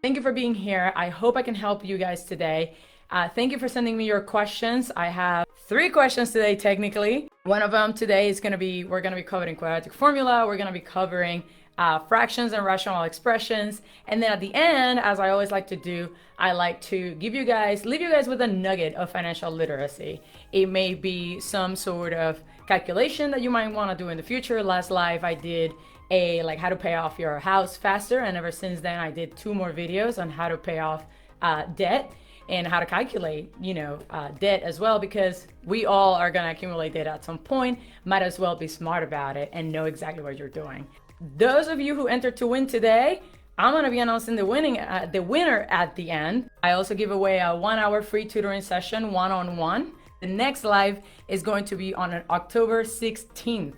Thank you for being here. I hope I can help you guys today. Thank you for sending me your questions. I have 3 questions today, technically. One of them today is we're gonna be covering quadratic formula. We're gonna be covering fractions and rational expressions. And then at the end, as I always like to do, I like to leave you guys with a nugget of financial literacy. It may be some sort of calculation that you might want to do in the future. Last live I did like how to pay off your house faster, and ever since then I did 2 more videos on how to pay off debt and how to calculate debt as well, because we all are going to accumulate debt at some point. Might as well be smart about it and know exactly what you're doing. Those of you who entered to win today, I'm going to be announcing the winner at the end. I also give away a 1-hour free tutoring session one-on-one. The next live is going to be on October 16th.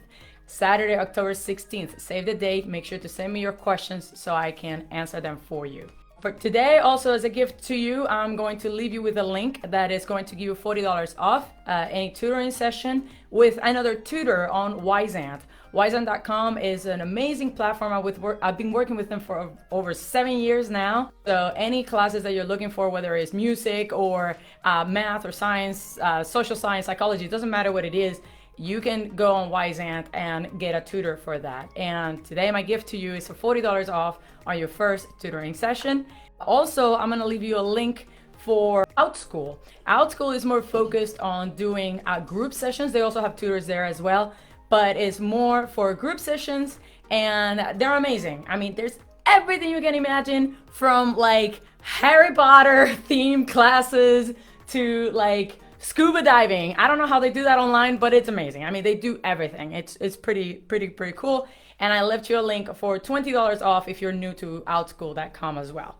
Saturday, October 16th. Save the date. Make sure to send me your questions so I can answer them for you. For today, also as a gift to you, I'm going to leave you with a link that is going to give you $40 off any tutoring session with another tutor on WyzAnt. WyzAnt.com is an amazing platform. I've been working with them for over 7 years now. So any classes that you're looking for, whether it's music or math or science, social science, psychology, it doesn't matter what it is, you can go on WyzAnt and get a tutor for that. And today my gift to you is for $40 off on your first tutoring session. Also, I'm gonna leave you a link for Outschool. Outschool is more focused on doing group sessions. They also have tutors there as well, but it's more for group sessions, and they're amazing. I mean, there's everything you can imagine, from like Harry Potter themed classes to like scuba diving. I don't know how they do that online, but it's amazing. I mean, they do everything. It's pretty cool. And I left you a link for $20 off if you're new to outschool.com as well.